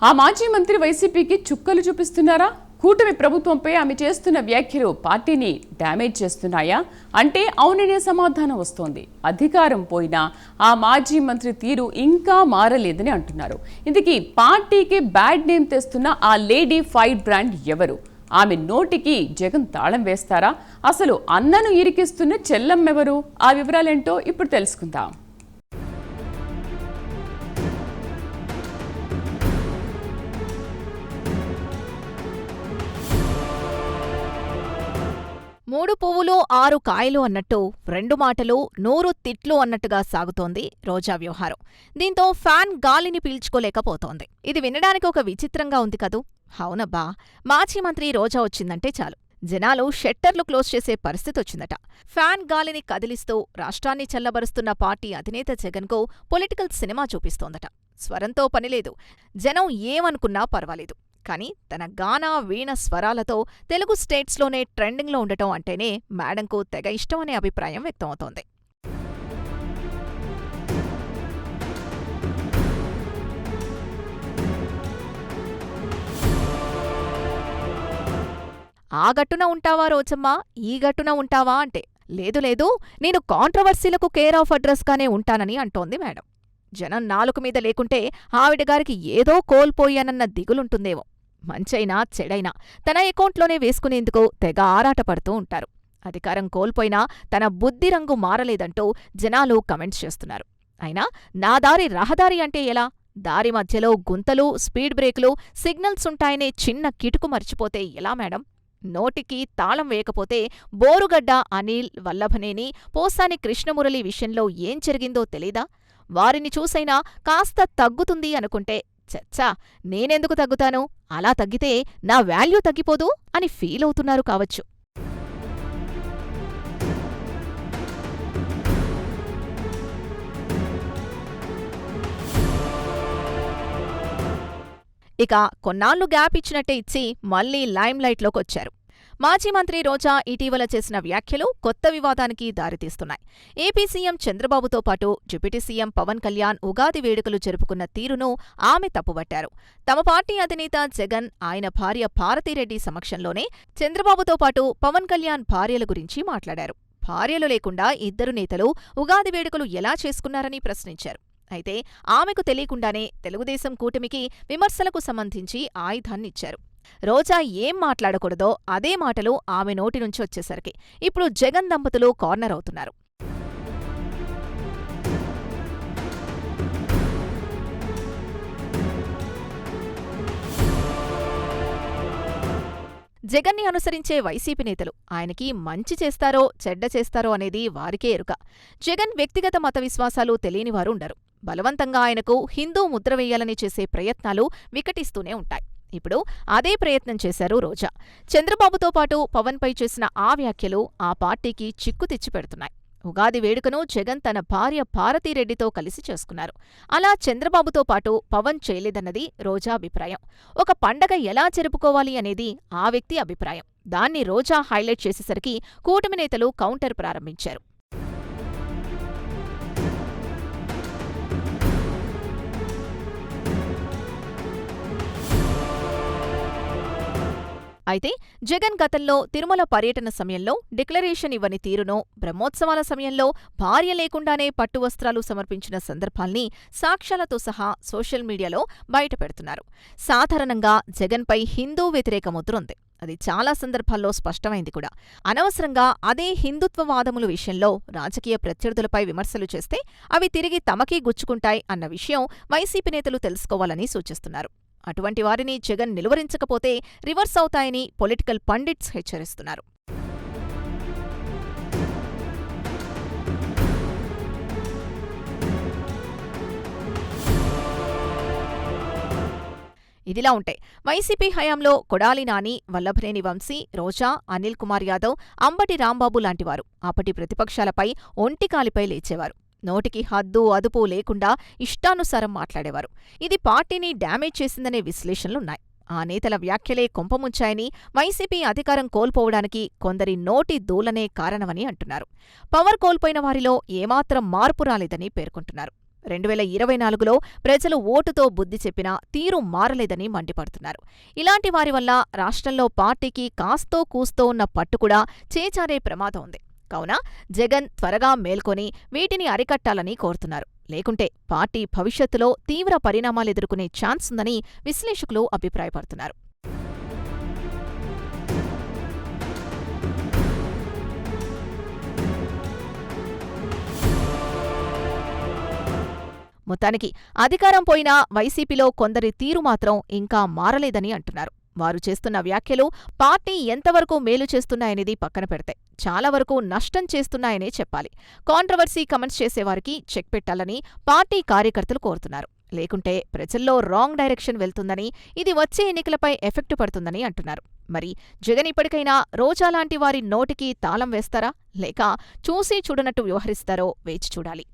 ఆ మాజీ మంత్రి వైసీపీకి చుక్కలు చూపిస్తున్నారా? కూటమి ప్రభుత్వంపై ఆమె చేస్తున్న వ్యాఖ్యలు పార్టీని డ్యామేజ్ చేస్తున్నాయా అంటే అవుననే సమాధానం వస్తోంది. అధికారం పోయినా ఆ మాజీ మంత్రి తీరు ఇంకా మారలేదని అంటున్నారు. ఇందుకీ పార్టీకి బ్యాడ్ నేమ్ తెస్తున్న ఆ లేడీ ఫైర్ బ్రాండ్ ఎవరు? ఆమె నోటికి జగన్ తాళం వేస్తారా? అసలు అన్నను ఇరికిస్తున్న చెల్లమ్మెవరు? ఆ వివరాలేంటో ఇప్పుడు తెలుసుకుందాం. మూడు పువ్వులు ఆరు కాయలు అన్నట్టు రెండు మాటలు నూరు తిట్లు అన్నట్టుగా సాగుతోంది రోజా వ్యవహారం. దీంతో ఫ్యాన్ గాలిని పీల్చుకోలేకపోతోంది. ఇది వినడానికి ఒక విచిత్రంగా ఉంది కదూ? అవునబ్బా, మాజీ మంత్రి రోజా వచ్చిందంటే చాలు జనాలు షట్టర్లు క్లోజ్ చేసే పరిస్థితొచ్చిందట. ఫ్యాన్ గాలిని కదిలిస్తూ రాష్ట్రాన్ని చల్లబరుస్తున్న పార్టీ అధినేత జగన్కు పొలిటికల్ సినిమా చూపిస్తోందట. స్వరంతో పనిలేదు, జనం ఏమనుకున్నా పర్వాలేదు, కానీ తన గాన వీణ స్వరాలతో తెలుగు స్టేట్స్లోనే ట్రెండింగ్లో ఉండటం అంటేనే మేడంకు తెగ ఇష్టమనే అభిప్రాయం వ్యక్తమవుతోంది. ఆ గట్టున ఉంటావా రోజమ్మా, ఈ గట్టున ఉంటావా అంటే లేదు లేదు, నేను కాంట్రవర్సీలకు కేర్ ఆఫ్ అడ్రస్గానే ఉంటానని అంటోంది మేడం. జనం నాలుక మీద లేకుంటే ఆవిడగారికి ఏదో కోల్పోయానన్న దిగులుంటుందేమో. మంచైనా చెడైనా తన అకౌంట్లోనే వేసుకునేందుకు తెగ ఆరాటపడుతూ ఉంటారు. అధికారం కోల్పోయినా తన బుద్ధి రంగు మారలేదంటూ జనాలు కమెంట్స్ చేస్తున్నారు. అయినా నా దారి రహదారి అంటే ఎలా? దారి మధ్యలో గుంతలు, స్పీడ్ బ్రేకులు, సిగ్నల్స్ ఉంటాయనే చిన్న కిటుకు మర్చిపోతే ఎలా మేడం? నోటికి తాళం వేయకపోతే బోరుగడ్డ అనిల్, వల్లభనేని, పోసాని కృష్ణమురళి విషయంలో ఏం జరిగిందో తెలీదా? వారిని చూసైనా కాస్త తగ్గుతుంది అనుకుంటే చచ్చా, నేనెందుకు తగ్గుతాను? అలా తగ్గితే నా వాల్యూ తగ్గిపోదు అని ఫీలవుతున్నారు కావచ్చు. ఇక కొన్నాళ్లు గ్యాప్ ఇచ్చినట్టే ఇచ్చి మళ్లీ లైమ్ లైట్లోకొచ్చారు. మాజీ మంత్రి రోజా ఇటీవల చేసిన వ్యాఖ్యలు కొత్త వివాదానికి దారితీస్తున్నాయి. ఏపీ సీఎం చంద్రబాబుతో పాటు డిప్యూటీ సీఎం పవన్ కళ్యాణ్ ఉగాది వేడుకలు జరుపుకున్న తీరును ఆమె తప్పుబట్టారు. తమ పార్టీ అధినేత జగన్, ఆయన భార్య భారతిరెడ్డి సమక్షంలోనే చంద్రబాబుతో పాటు పవన్ కళ్యాణ్ భార్యల గురించి మాట్లాడారు. భార్యలు లేకుండా ఇద్దరు నేతలు ఉగాది వేడుకలు ఎలా చేసుకున్నారని ప్రశ్నించారు. అయితే ఆమెకు తెలియకుండానే తెలుగుదేశం కూటమికి విమర్శలకు సంబంధించి ఆయుధాన్నిచ్చారు. రోజా ఏం మాట్లాడకూడదో అదే మాటలు ఆమె నోటి నుంచి వచ్చేసరికి ఇప్పుడు జగన్ దంపతులు కార్నర్ అవుతున్నారు. జగన్ని అనుసరించే వైసీపీ నేతలు ఆయనకి మంచి చేస్తారో చెడ్డ చేస్తారో అనేది వారికే ఎరుక. జగన్ వ్యక్తిగత మత విశ్వాసాలు తెలియనివారు ఉండరు. బలవంతంగా ఆయనకు హిందూ ముద్ర వేయాలని చేసే ప్రయత్నాలు వికటిస్తూనే ఉంటాయి. ఇప్పుడు అదే ప్రయత్నం చేశారు రోజా. చంద్రబాబుతో పాటు పవన్పై చేసిన ఆ వ్యాఖ్యలు ఆ పార్టీకి చిక్కు తెచ్చిపెడుతున్నాయి. ఉగాది వేడుకను జగన్ తన భార్య భారతిరెడ్డితో కలిసి చేసుకున్నారు. అలా చంద్రబాబుతో పాటు పవన్ చేయలేదన్నది రోజా అభిప్రాయం. ఒక పండగ ఎలా జరుపుకోవాలి అనేది ఆ వ్యక్తి అభిప్రాయం. దాన్ని రోజా హైలైట్ చేసేసరికి కూటమి నేతలు కౌంటర్ ప్రారంభించారు. అయితే జగన్ గతంలో తిరుమల పర్యటన సమయంలో డిక్లరేషన్ ఇవ్వని తీరును, బ్రహ్మోత్సవాల సమయంలో భార్య లేకుండానే పట్టు వస్త్రాలు సమర్పించిన సందర్భాల్ని సాక్ష్యాలతో సహా సోషల్ మీడియాలో బయటపెడుతున్నారు. సాధారణంగా జగన్పై హిందూ వ్యతిరేక ముద్ర ఉంది. అది చాలా సందర్భాల్లో స్పష్టమైంది కూడా. అనవసరంగా అదే హిందుత్వవాదముల విషయంలో రాజకీయ ప్రత్యర్థులపై విమర్శలు చేస్తే అవి తిరిగి తమకే గుచ్చుకుంటాయి అన్న విషయం వైసీపీ నేతలు తెలుసుకోవాలని సూచిస్తున్నారు. అటువంటి వారిని జగన్ నిలువరించకపోతే రివర్స్ అవుతాయని పొలిటికల్ పండిట్స్ హెచ్చరిస్తున్నారు. ఇదిలా ఉంటే వైసీపీ హయాంలో కొడాలి నాని, వల్లభనేని వంశీ, రోజా, అనిల్ కుమార్ యాదవ్, అంబటి రాంబాబు లాంటివారు అప్పటి ప్రతిపక్షాలపై ఒంటికాలిపై లేచేవారు. నోటికి హద్దు అదుపు లేకుండా ఇష్టానుసారం మాట్లాడేవారు. ఇది పార్టీని డ్యామేజ్ చేసిందనే విశ్లేషణలున్నాయి. ఆ నేతల వ్యాఖ్యలే కొంపముంచాయని, వైసీపీ అధికారం కోల్పోవడానికి కొందరి నోటి దూలనే కారణమని అంటున్నారు. పవర్ కోల్పోయిన వారిలో ఏమాత్రం మార్పు రాలేదని పేర్కొంటున్నారు. 2024లో ప్రజలు ఓటుతో బుద్ధి చెప్పినా తీరు మారలేదని మండిపడుతున్నారు. ఇలాంటి వారి వల్ల రాష్ట్రంలో పార్టీకి కాస్తో కూస్తో ఉన్న పట్టు కూడా చేచారే ప్రమాదం ఉంది. కావున జగన్ త్వరగా మేల్కొని వీటిని అరికట్టాలని కోరుతున్నారు. లేకుంటే పార్టీ భవిష్యత్తులో తీవ్ర పరిణామాలెదుర్కొనే ఛాన్స్ ఉందని విశ్లేషకులు అభిప్రాయపడుతున్నారు. మొత్తానికి అధికారం పోయినా వైసీపీలో కొందరి తీరు మాత్రం ఇంకా మారలేదని అంటున్నారు. వారు చేస్తున్న వ్యాఖ్యలు పార్టీ ఎంతవరకు మేలు చేస్తున్నాయనేది పక్కన పెడితే చాలా వరకు నష్టం చేస్తున్నాయనే చెప్పాలి. కాంట్రవర్సీ కమెంట్స్ చేసేవారికి చెక్ పెట్టాలని పార్టీ కార్యకర్తలు కోరుతున్నారు. లేకుంటే ప్రజల్లో రాంగ్ డైరెక్షన్ వెళ్తుందని, ఇది వచ్చే ఎన్నికలపై ఎఫెక్ట్ పడుతుందని అంటున్నారు. మరి జగన్ ఇప్పటికైనా రోజా లాంటి వారి నోటికి తాళం వేస్తారా, లేక చూసి చూడనట్టు వ్యవహరిస్తారో వేచి చూడాలి.